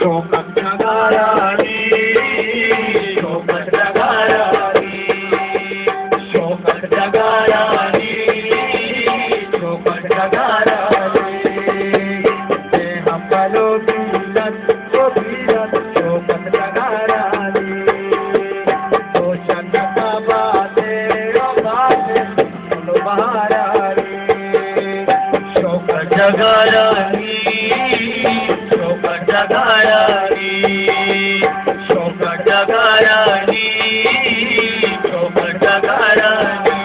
शौकत जगारानी शौकत जगारानी शौकत जगारानी शौकत जगारानी हम पलो बीरत को बीरत शौकत जगारानी रोशन बाबाते बाबाते बोलो बहारानी शौकत जगारानी शौकत जगारानी शौकत जगारानी शौकत जगारानी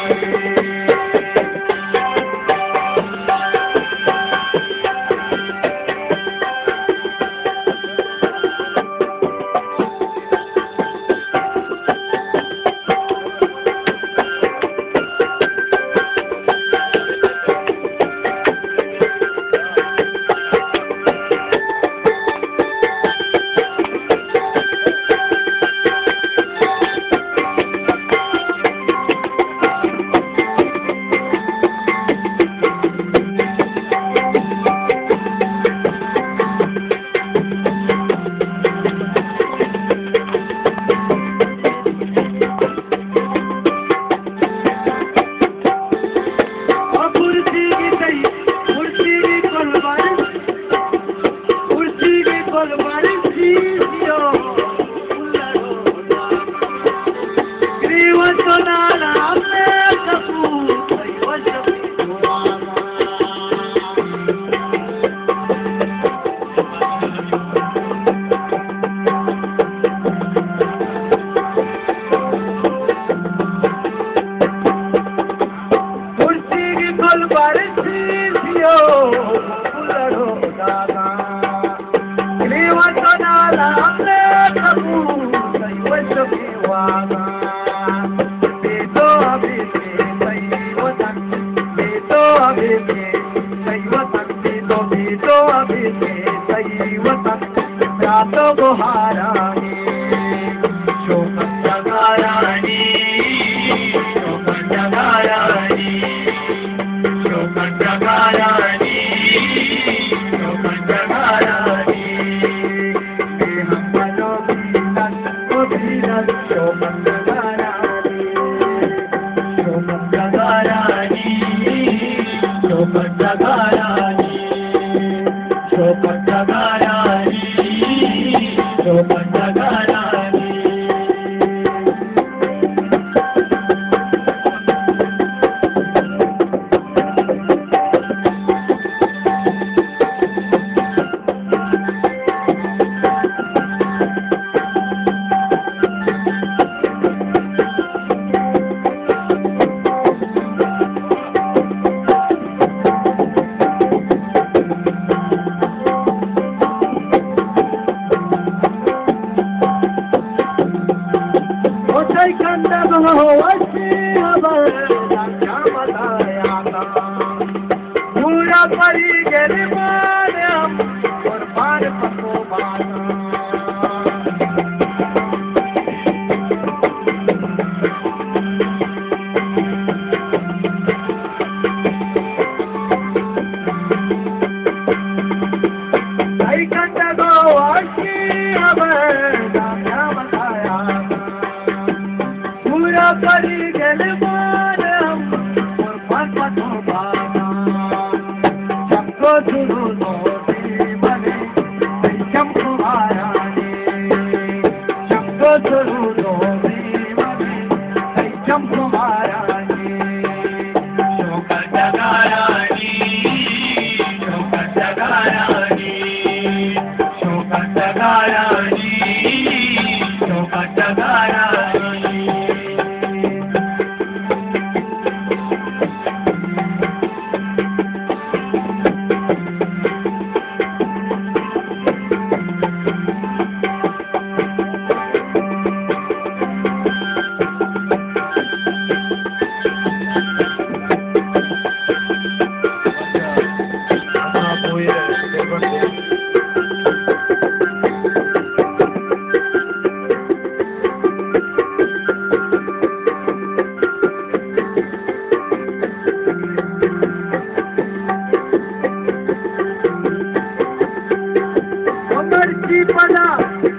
पदा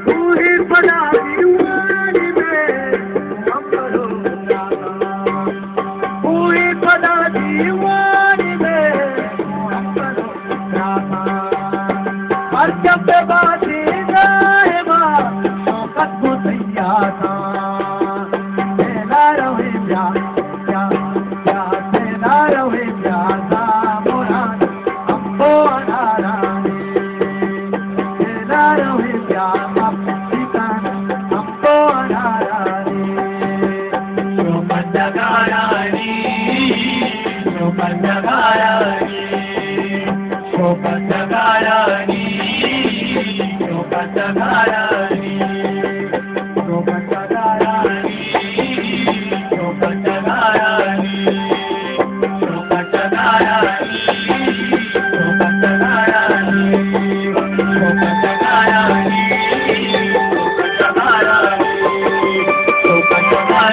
तू ही पदा दीवानी में हम करो तू ही पदा दीवानी में हम करो हर जब बाजी जाए माँ शौकत को तैयार था तेरा रहे प्यार तेरा रहे प्यार था मुराद हमको अनारानी तेरा रहे प्यार हमको अनारानी शौकत जगारानी शौकत जगारानी शौकत जगारानी शौकत जगारानी शौकत जगारानी शौकत जगारानी शौकत जगारानी शौकत जगारानी शौकत जगारानी शौकत जगारानी शौकत जगारानी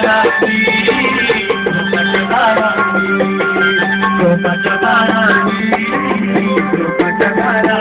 शौकत जगारानी शौकत जगारानी शौकत जगारानी